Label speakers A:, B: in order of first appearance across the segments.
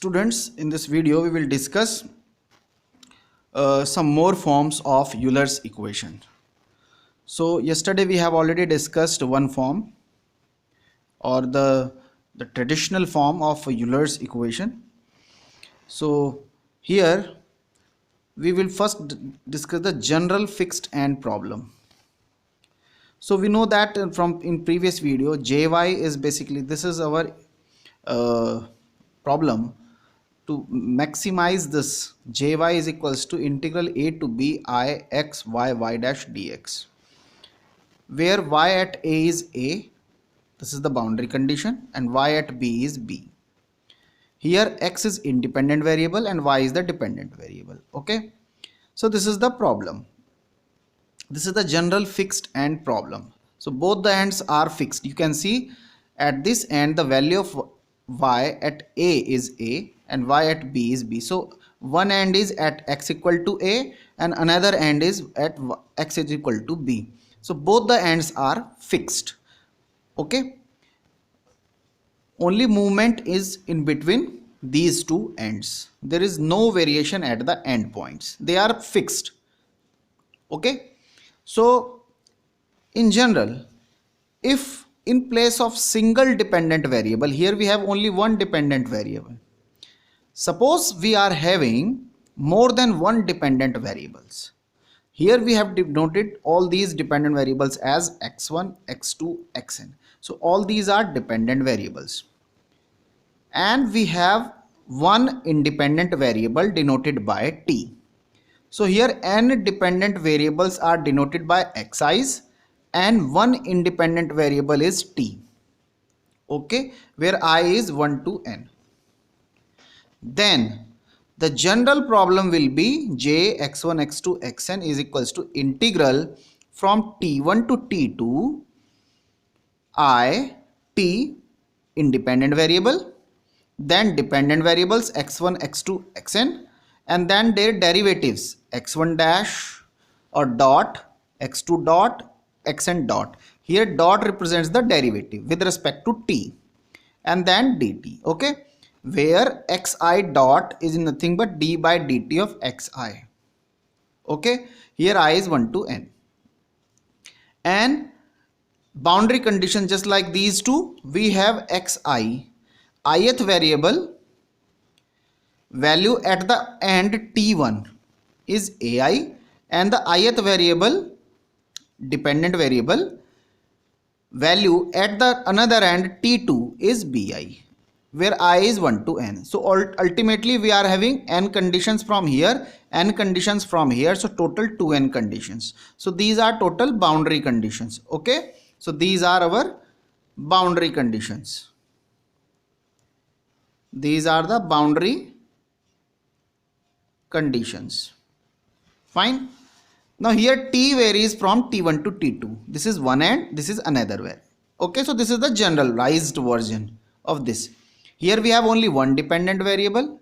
A: Students, in this video we will discuss some more forms of Euler's equation. So yesterday we have already discussed one form, or the traditional form of Euler's equation. So here we will first discuss the general fixed end problem. So we know that from in previous video, jy is basically, this is our problem. To maximize this, jy is equals to integral a to b I x y dash dx, where y at a is a, this is the boundary condition, and y at b is b. Here x is independent variable and y is the dependent variable. Okay, so this is the problem. This is the general fixed end problem. So both the ends are fixed. You can see at this end the value of y at a is a and y at b is b. So one end is at x equal to a and another end is at x is equal to b. So both the ends are fixed. Okay, only movement is in between these two ends. There is no variation at the end points. They are fixed. Okay, so in general, if in place of single dependent variable, here we have only one dependent variable. Suppose we are having more than one dependent variables. Here we have denoted all these dependent variables as x1, x2, xn. So all these are dependent variables. And we have one independent variable denoted by t. So here n dependent variables are denoted by xi's and one independent variable is t. Okay, where I is 1 to n. Then the general problem will be j x1 x2 xn is equals to integral from t1 to t2 I t independent variable, then dependent variables x1 x2 xn, and then their derivatives x1 dash or dot, x2 dot, xn dot. Here dot represents the derivative with respect to t, and then dt. Okay, where xi dot is nothing but d by dt of xi. Okay, here I is 1 to n. And boundary condition just like these two, we have xi, ith variable value at the end t1 is ai, and the ith variable dependent variable value at the another end t2 is bi, where I is 1 to n. So ultimately we are having n conditions from here, n conditions from here, so total 2n conditions. So these are total boundary conditions. Okay, so these are our boundary conditions. These are the boundary conditions. Fine. Now here t varies from t1 to t2. This is one end, this is another way. Okay, so this is the generalized version of this. Here we have only one dependent variable.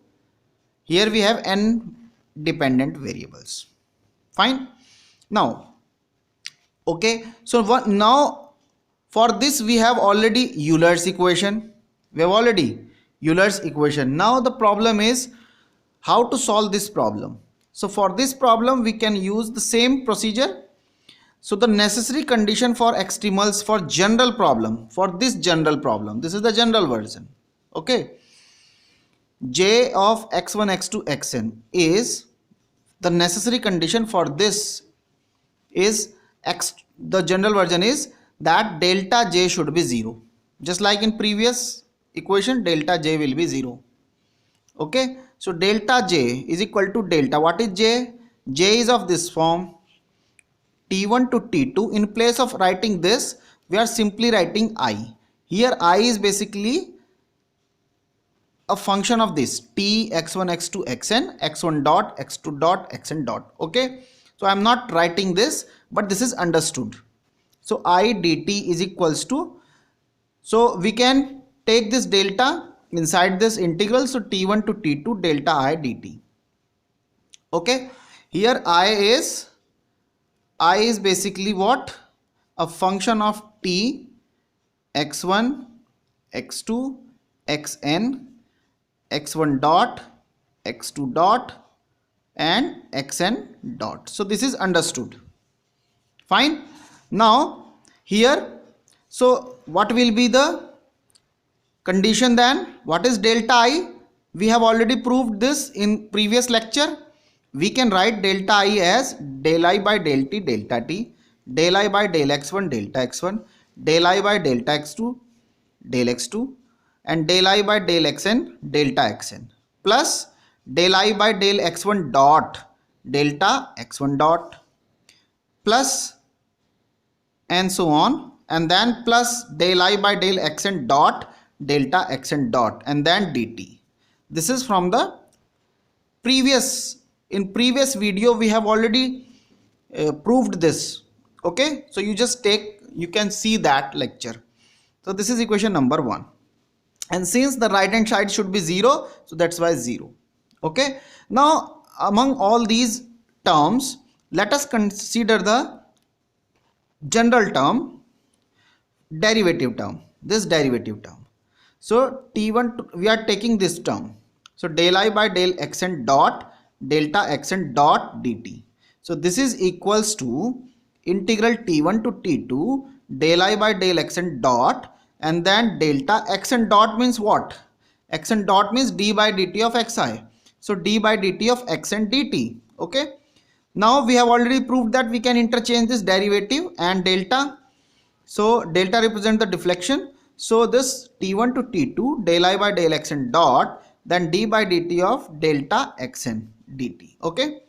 A: Here we have n dependent variables. Fine. Now, okay, so what now? For this we have already Euler's equation. We have already Euler's equation. Now the problem is how to solve this problem. So for this problem we can use the same procedure. So the necessary condition for extremals for general problem, for this general problem, this is the general version. Okay, j of x1 x2 xn is the necessary condition for this is x, the general version is that delta j should be 0. Just like in previous equation, delta j will be 0. Okay, so delta j is equal to delta, what is j? J is of this form, t1 to t2. In place of writing this, we are simply writing I. Here I is basically a function of this t x1 x2 xn, x1 dot, x2 dot, xn dot. Okay, so I am not writing this, but this is understood. So I dt is equals to, so we can take this delta inside this integral, so t1 to t2 delta I dt. Okay, here I is basically what? A function of t x1 x2 xn x1 dot, x2 dot and xn dot. So this is understood. Fine. Now here, so what will be the condition then? What is delta I? We have already proved this in previous lecture. We can write delta I as del I by del t delta t, del I by del x1 delta x1, del I by delta x2 del x2 and del I by del xn delta xn plus del I by del x1 dot delta x1 dot plus and so on, and then plus del I by del xn dot delta xn dot and then dt. This is from the previous, in previous video we have already proved this. Okay, so you just take, you can see that lecture. So this is equation number 1, and since the right hand side should be 0, so that's why 0. Okay, now among all these terms, let us consider the general term, derivative term, this derivative term. So t1 we are taking this term, so del I by del xn dot delta xn dot dt. So this is equals to integral t1 to t2 del I by del xn dot and then delta xn dot means what? Xn dot means d by dt of xi. So d by dt of xn dt. Okay. Now we have already proved that we can interchange this derivative and delta. So delta represents the deflection. So this t1 to t2 del I by del xn dot then d by dt of delta xn dt. Okay.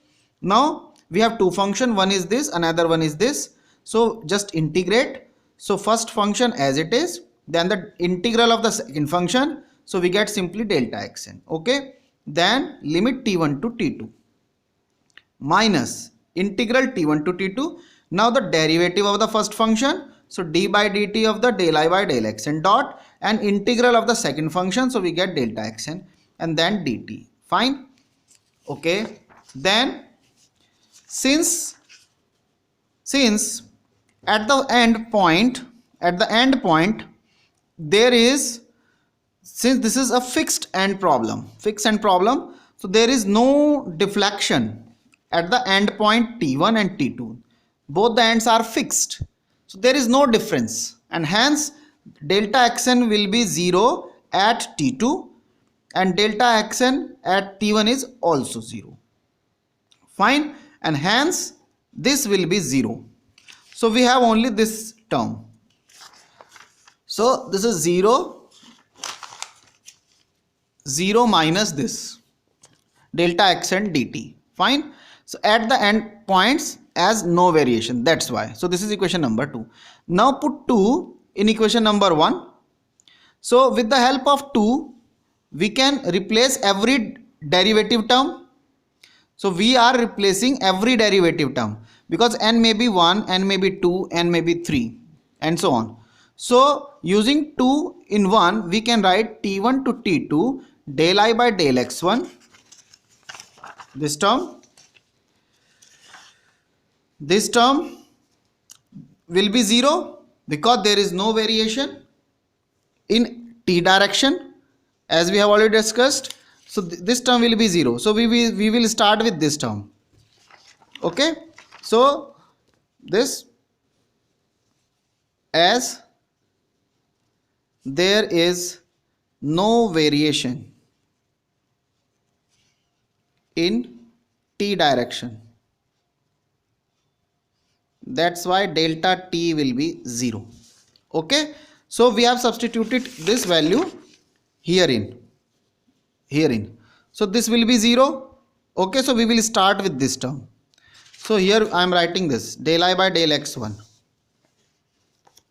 A: Now we have two functions. One is this, another one is this. So just integrate. So first function as it is, then the integral of the second function. So we get simply delta xn. Okay. Then limit t1 to t2 minus integral t1 to t2. Now the derivative of the first function, so d by dt of the del I by del xn dot and integral of the second function, so we get delta xn and then dt. Fine. Okay, then since at the end point there is, since this is a fixed end problem, so there is no deflection at the end point t1 and t2, both the ends are fixed, so there is no difference, and hence delta xn will be 0 at t2 and delta xn at t1 is also 0. Fine, and hence this will be 0. So we have only this term, so this is 0 minus this delta xn dt. Fine. So at the end points as no variation, that's why. So this is equation number 2. Now put 2 in equation number 1. So with the help of 2 we can replace every derivative term. So we are replacing every derivative term because n may be 1, n may be 2, n may be 3 and so on. So using 2 in 1 we can write t1 to t2 del I by del x1, this term will be 0 because there is no variation in t direction as we have already discussed. So this term will be 0. So we will start with this term. Okay. So this, as there is no variation in t direction, that's why delta t will be 0. Okay, so we have substituted this value herein. So this will be 0. Okay, so we will start with this term. So here I am writing this del I by del x1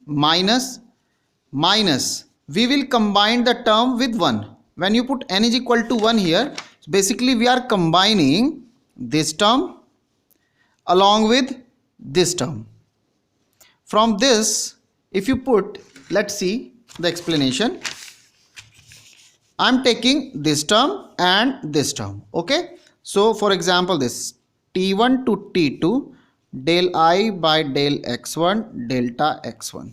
A: minus we will combine the term with 1. When you put n is equal to 1 here, basically we are combining this term along with this term. From this, if you put, let's see the explanation. I'm taking this term and this term. Okay, so for example this t1 to t2 del I by del x1 delta x1.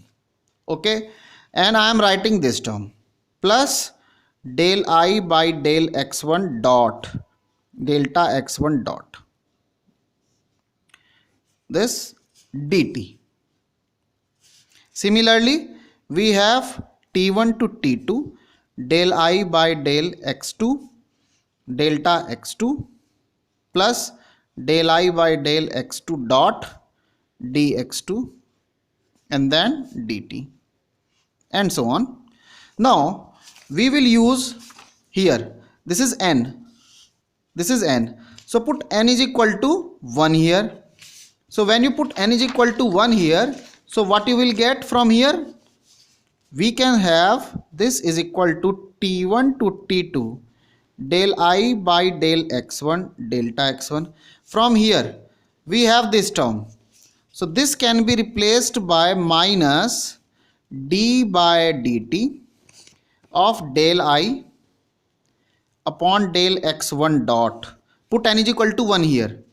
A: Okay, and I am writing this term plus del I by del x1 dot delta x1 dot this dt. Similarly, we have t1 to t2 del I by del x2 delta x2 plus del I by del x2 dot dx2 and then dt and so on. Now we will use here, this is n, this is n, so put n is equal to 1 here. So when you put n is equal to 1 here, so what you will get from here, we can have this is equal to t1 to t2 del I by del x1 delta x1. From here we have this term, so this can be replaced by minus d by dt of del I upon del x1 dot, put n is equal to 1 here,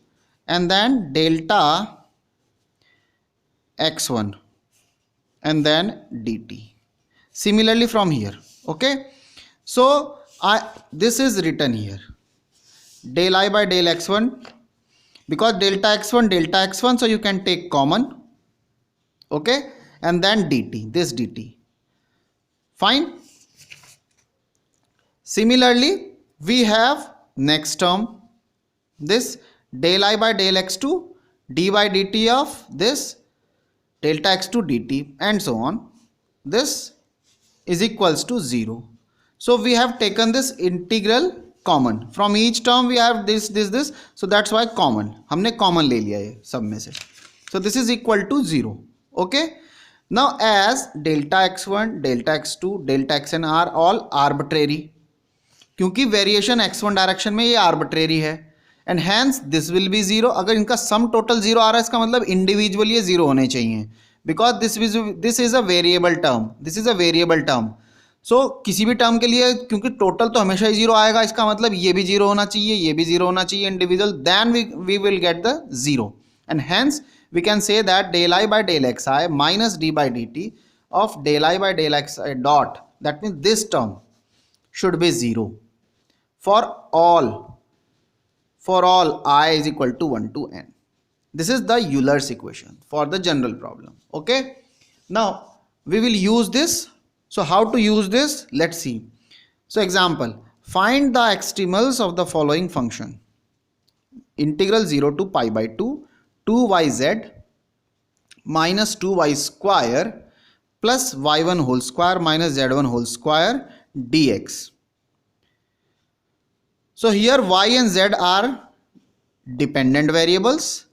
A: and then delta x1 and then dt. Similarly from here, okay, so this is written here del I by del x1, because delta x1, so you can take common, okay, and then dt, this dt, fine. Similarly we have next term, this del I by del x2 d by dt of this delta x2 dt and so on, this is equals to 0. So we have taken this integral common, from each term we have this, so that's why common, हमने common ले लिया ये सब में से, so this is equal to 0, okay. Now as delta x1 delta x2 delta xn are all arbitrary, क्योंकि variation x1 direction में ये आर्बिट्रेरी है, and hence this will be 0. अगर इनका सम टोटल 0 आ रहा है इसका मतलब इंडिविजुअली ये 0 होने चाहिए, because this is a variable term, this is a variable term. So किसी भी टर्म के लिए क्योंकि टोटल तो हमेशा ही 0 आएगा, इसका मतलब ये भी 0 होना चाहिए, ये भी 0 होना चाहिए individual, then we will get the 0, and hence we can say that del I by del xi minus d by dt of del I by del xi dot, that means this term should be 0 for all I is equal to 1 to n. This is the Euler's equation for the general problem, okay. Now we will use this. So how to use this, let's see. So example, find the extremals of the following function: integral 0 to pi by 2 2yz minus 2y square plus y1 whole square minus z1 whole square dx. So here y and z are dependent variables,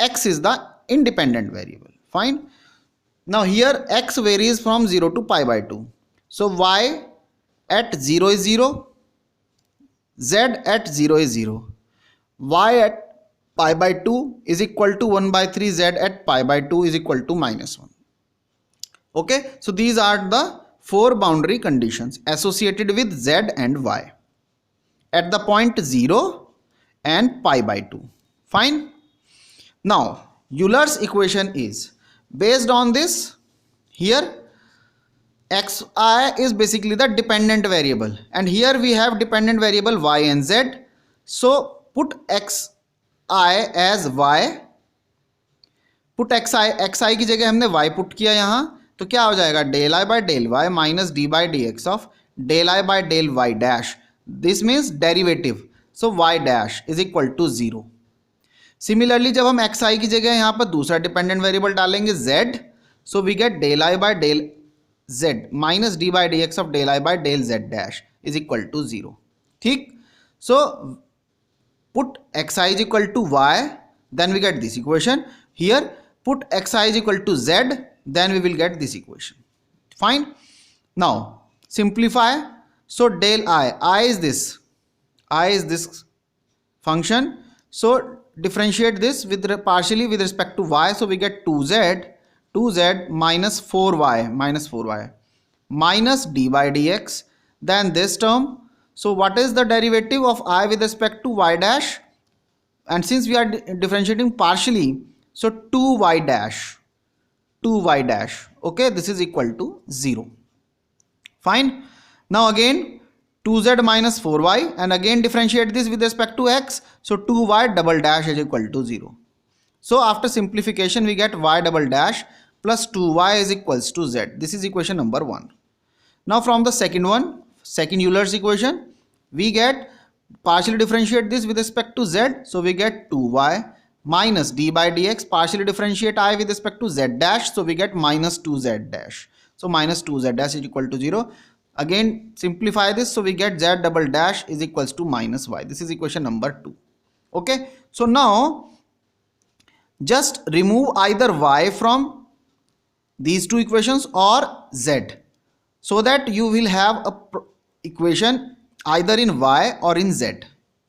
A: x is the independent variable, fine. Now here x varies from 0 to pi by 2, so y at 0 is 0, z at 0 is 0, y at pi by 2 is equal to 1 by 3, z at pi by 2 is equal to minus 1. Okay, so these are the 4 boundary conditions associated with z and y at the point 0 and pi by 2, fine. Now Euler's equation is based on this. Here xi is basically the dependent variable, and here we have dependent variable y and z, so put x I as y, put xi की जगह हमने y put किया यहाँ, तो क्या हो जाएगा del i by del y minus d by d x of del i by del y dash, this means derivative, so y dash is equal to 0. Similarly जब हम xi की जगह यहाँ पर दूसरा डिपेंडेंट वेरिएबल डालेंगे z, so we get del i by del z minus d by d x of del i by del z dash is equal to 0. ठीक, सो put xi is equal to y, then we get this equation. Here put xi is equal to z, then we will get this equation, fine. Now simplify, so del I is this function, so differentiate this with partially with respect to y, so we get 2z minus 4y minus d by dx, then this term. So what is the derivative of I with respect to y dash, and since we are differentiating partially, so 2y dash, okay, this is equal to 0, fine. Now again 2z minus 4y, and again differentiate this with respect to x. So 2y double dash is equal to 0. So after simplification we get y double dash plus 2y is equals to z. This is equation number 1. Now from the second one, second Euler's equation, we get partially differentiate this with respect to z. So we get 2y minus d by dx, partially differentiate I with respect to z dash. So we get minus 2z dash. So minus 2z dash is equal to 0. Again simplify this, so we get z double dash is equals to minus y. This is equation number 2. Okay, so now just remove either y from these two equations or z, so that you will have a equation either in y or in z.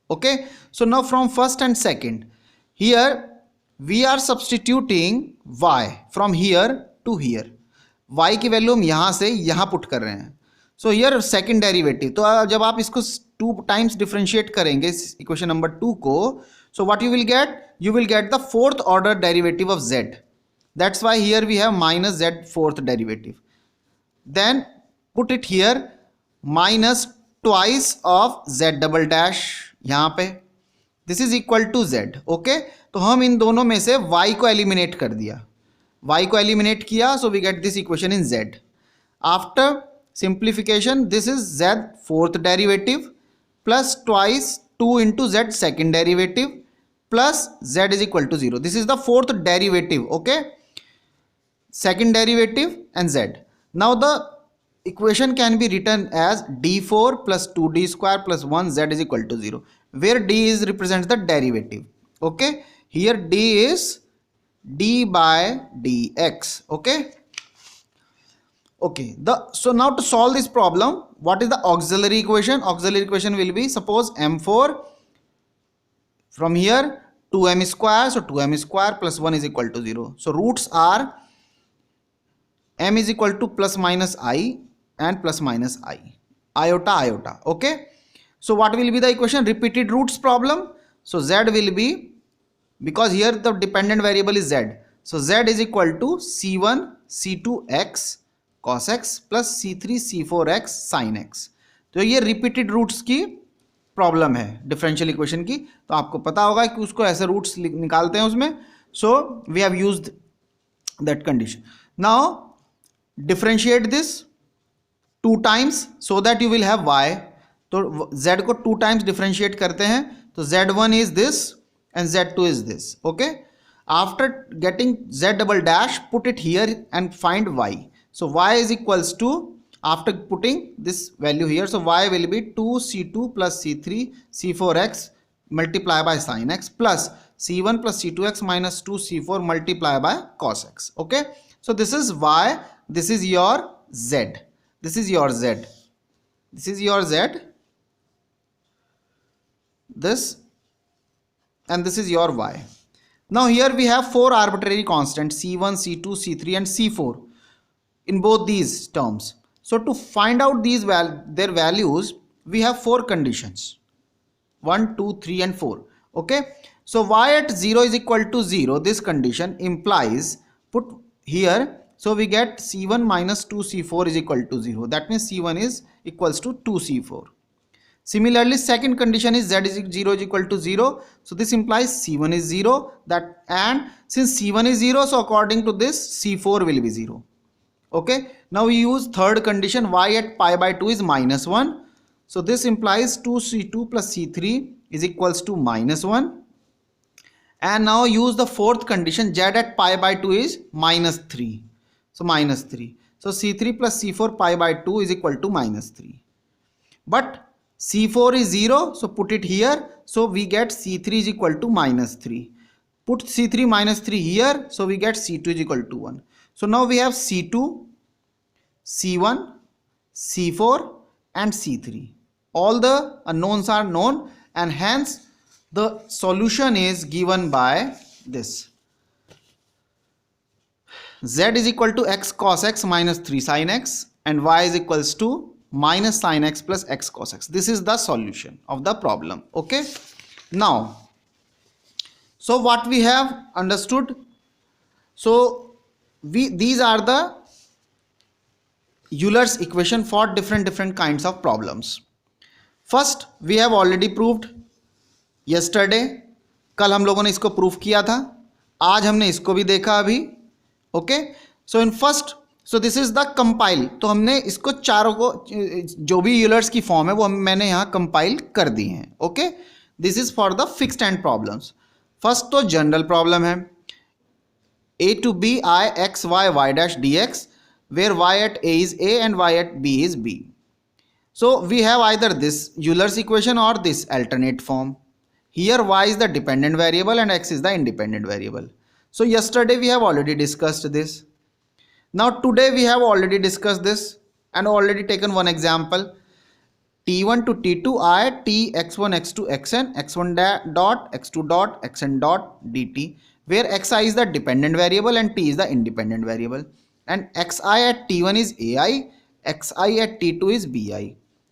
A: Okay, so now from first and second, here we are substituting y from here to here. y की value हम यहाँ से यहाँ put कर रहे हैं. So here second derivative, तो जब आप इसको 2 टाइम्स डिफरेंशिएट करेंगे इक्वेशन नंबर 2 को, so what you will get the fourth order derivative of z. That's why here we have minus z fourth derivative. Then put it here minus twice of z double dash यहाँ पे. This is equal to z. Okay, तो हम इन दोनों में से y को eliminate कर दिया, y को एलिमिनेट किया, so we get this equation in z. आफ्टर simplification, this is z fourth derivative plus twice 2 into z second derivative plus z is equal to 0. This is the fourth derivative. Okay, second derivative and z. Now the equation can be written as d4 plus 2d square plus 1 z is equal to 0, where d is represents the derivative. Okay, here d is d by dx. Okay, so now to solve this problem, what is the auxiliary equation? Auxiliary equation will be, suppose m4 from here 2m square, so 2m square plus 1 is equal to 0. So roots are m is equal to plus minus I and plus minus I, iota iota. Okay, so what will be the equation? Repeated roots problem. So z will be, because here the dependent variable is z, so z is equal to c1 c2 x cos x plus c3 c4 x sin x. तो ये repeated roots की problem है differential equation की, तो आपको पता होगा कि उसको ऐसे रूट्स निकालते हैं उसमें. So we have used that condition. Now differentiate this 2 times so that you will have y. तो z को 2 टाइम्स डिफरेंशिएट करते हैं, तो z1 is this and z2 is this. Okay, after getting z double dash put it here and find y. So y is equals to, after putting this value here, so y will be 2c2 plus c3 c4x multiply by sin x plus c1 plus c2x minus 2c4 multiply by cos x. Okay, so this is y, this is your z, this is your z, this is your z, this, and this is your y. Now here we have 4 arbitrary constants c1 c2 c3 and c4 in both these terms. So to find out these their values, we have 4 conditions, 1 2 3 and 4. Okay, so y at 0 is equal to 0, this condition implies, put here, so we get c1 minus 2c4 is equal to 0. That means c1 is equals to 2c4. Similarly, second condition is z is 0 is equal to 0, so this implies c1 is 0, that, and since c1 is 0, so according to this c4 will be 0. Okay, now we use third condition, y at pi by 2 is minus 1, so this implies 2c2 plus c3 is equals to minus 1. And now use the fourth condition, z at pi by 2 is minus 3, so minus 3, so c3 plus c4 pi by 2 is equal to minus 3. But c4 is 0, so put it here, so we get c3 is equal to minus 3. Put c3 minus 3 here, so we get c2 is equal to 1. So now we have c2, c1, c4 and c3. All the unknowns are known, and hence the solution is given by this. Z is equal to x cos x minus 3 sin x, and y is equals to minus sin x plus x cos x. This is the solution of the problem. Okay, now, so what we have understood, so these are the Euler's equation for different kinds of problems. First we have already proved yesterday, कल हम लोगों ने इसको prove किया था, आज हमने इसको भी देखा अभी। Okay, so in first, so this is the compile, तो हमने इसको चारों को जो भी यूलर्स की फॉर्म है वो मैंने यहाँ कंपाइल कर दी हैं। Okay, this is for the fixed and problems. First तो जनरल प्रॉब्लम है, a to b I x y y dash dx, where y at a is a and y at b is b. So we have either this Euler's equation or this alternate form. Here y is the dependent variable and x is the independent variable. So yesterday we have already discussed this. Now today we have already discussed this and already taken one example. T1 to T2 I t x1 x2 xn x1 dot x2 dot xn dot dt, where xi is the dependent variable and t is the independent variable, and xi at t1 is ai, xi at t2 is bi,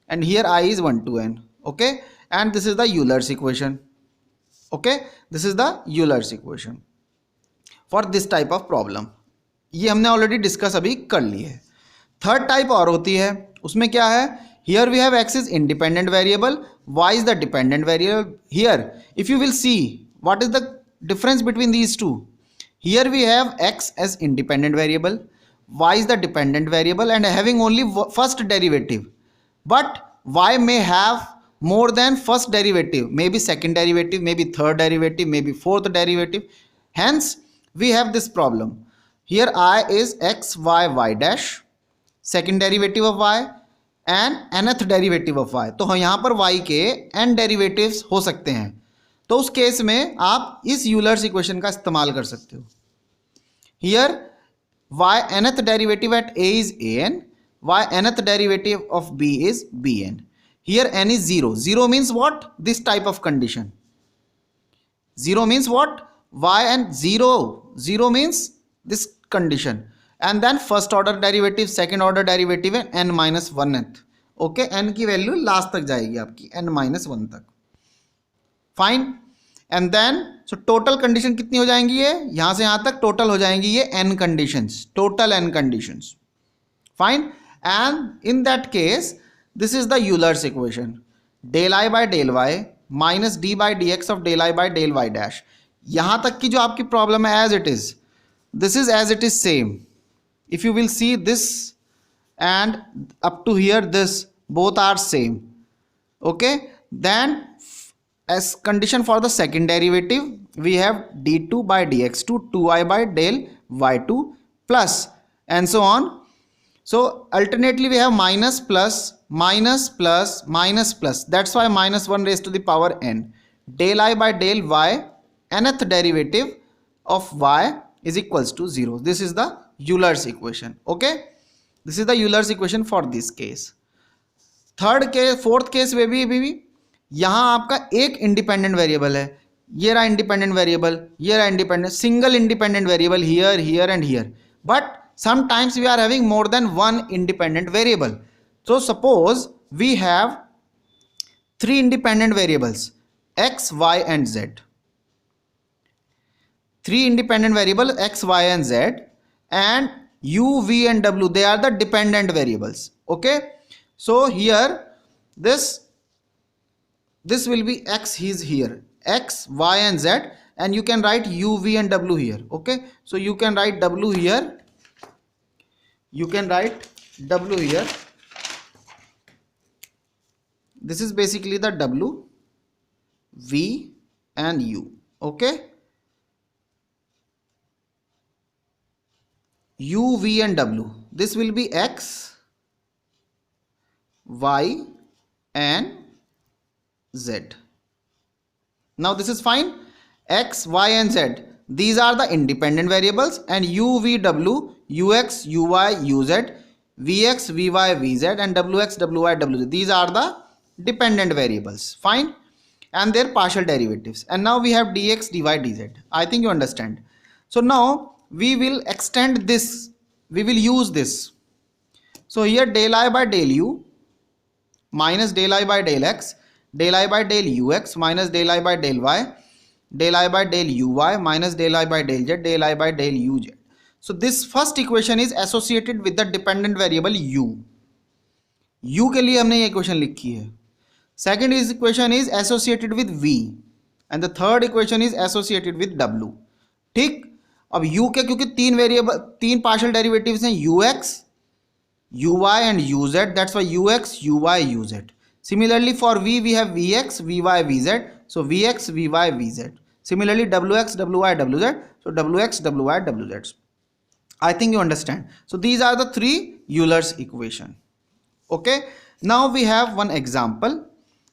A: and here I is 1 to n. Okay, and this is the Euler's equation. Okay, this is the Euler's equation for this type of problem. ये हमने already discuss अभी कर ली है। Third type और होती है, उसमें क्या है, here we have x is independent variable, y is the dependent variable. Here if you will see what is the difference between these two. Here we have x as independent variable, y is the dependent variable and having only first derivative, but y may have more than first derivative, maybe second derivative, maybe third derivative, maybe fourth derivative. Hence we have this problem. Here I is x y y dash, second derivative of y and nth derivative of y. तो यहाँ पर y के n derivatives हो सकते हैं, तो उस case में आप इस यूलर्स इक्वेशन का इस्तेमाल कर सकते हो. Here y nth derivative eight a is an, y nth derivative of b is bn. Here n is 0. 0 means what? This type of condition. 0 means what? Y and 0. 0 means this condition. And then first order derivative, second order derivative and n minus 1th. Okay, n की value last तक जाएगी आपकी n minus 1 तक. Fine, and then so total condition कितनी हो जाएंगी, ये यहां से यहां तक टोटल हो जाएंगी ये n conditions, total n conditions. Fine, and in that case this is the Euler's equation, del i by del y minus d by d x of del i by del y dash. यहां तक की जो आपकी problem है as it is, this is as it is same. If you will see this end up to here this, both are same. Okay, then as condition for the second derivative we have d2 by dx2 2i by del y2 plus and so on. So alternately we have minus plus minus plus minus plus, that's why minus 1 raised to the power n, del I by del y nth derivative of y is equals to 0. This is the Euler's equation. Okay, this is the Euler's equation for this case. Third case, fourth case में भी यहां आपका एक independent variable है, ये रहा independent variable, ये रहा independent, single independent variable here here and here, but sometimes we are having more than one independent variable. So suppose we have 3 independent variables x, y and z. 3 independent variable x, y and z, and u, v and w, they are the dependent variables. Okay, so here this will be x is here, x, y and z, and you can write u, v and w here. Okay, so you can write w here, you can write w here. This is basically the w, v and u. Okay, u, v and w, this will be x, y and z. Now this is fine. X, y and z, these are the independent variables, and u, v, w, ux, uy, uz, vx, vy, vz and wx, wy, wz, these are the dependent variables. Fine, and their partial derivatives. And now we have dx, dy, dz. I think you understand. So now we will extend this, we will use this. So here del I by del u minus del I by del x, del I by del ux minus del I by del y, del I by del uy minus del I by del z, del I by del uz. So this first equation is associated with the dependent variable u. u के लिए हमने ये equation लिखी है. second is equation is associated with v and the third equation is associated with w. ठीक, अब u के क्योंकि तीन वेरिएबल तीन पार्शियल डेरिवेटिव्स हैं ux uy and uz, that's why ux uy uz. Similarly for v we have vx vy vz, so vx vy vz. Similarly wx wy wz, so wx wy wz. I think you understand. So these are the three Euler's equation. Okay, now we have one example.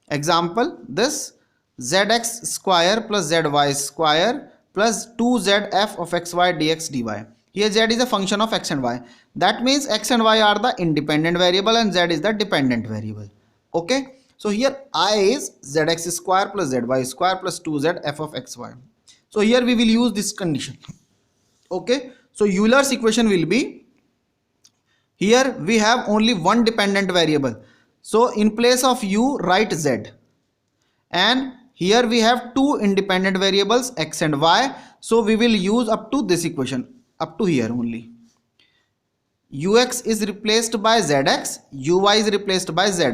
A: This zx square plus zy square plus 2zf of xy dx dy. Here z is a function of x and y. That means x and y are the independent variable and z is the dependent variable. Okay, so here I is zx square plus zy square plus 2zf of xy. So here we will use this condition. Okay, so Euler's equation will be, here we have only one dependent variable, so in place of u write z, and here we have two independent variables x and y, so we will use up to this equation, up to here only. Ux is replaced by zx, uy is replaced by zy.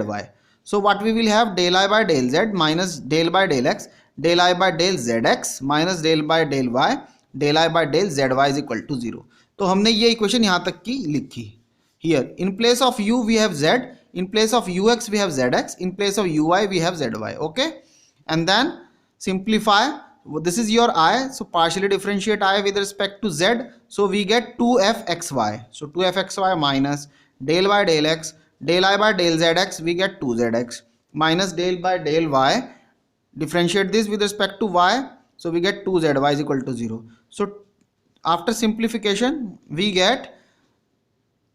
A: So what we will have, del I by del z minus del by del x, del I by del zx minus del by del y, del I by del zy is equal to 0. तो हमने ये equation यहाँ तक की लिखी. Here in place of u we have z, in place of ux we have zx, in place of uy we have zy. Okay, and then simplify. This is your I, so partially differentiate I with respect to z, so we get 2fxy. So 2fxy minus del by del x, del I by del zx, we get 2zx minus del by del y, differentiate this with respect to y, so we get 2zy is equal to 0. So after simplification we get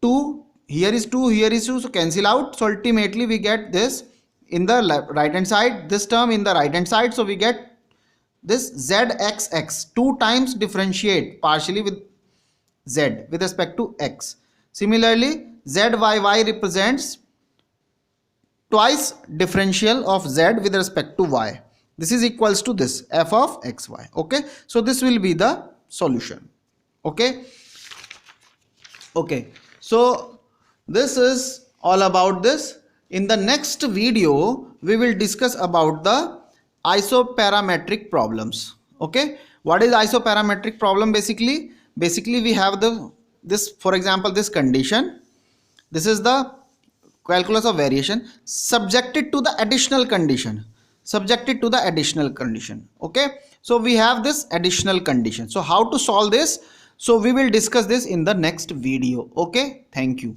A: 2, here is 2, here is 2, so cancel out. So ultimately we get this in the right hand side, this term in the right hand side, so we get this zxx, 2 times differentiate partially with z with respect to x. Similarly zyy represents twice differential of z with respect to y. This is equals to this f of xy. Okay, so this will be the solution. Okay, so this is all about this. In the next video we will discuss about the isoparametric problems. Okay, what is isoparametric problem? Basically we have this, for example, this condition, this is the calculus of variation subjected to the additional condition, okay, so we have this additional condition. So how to solve this, so we will discuss this in the next video. Okay, thank you.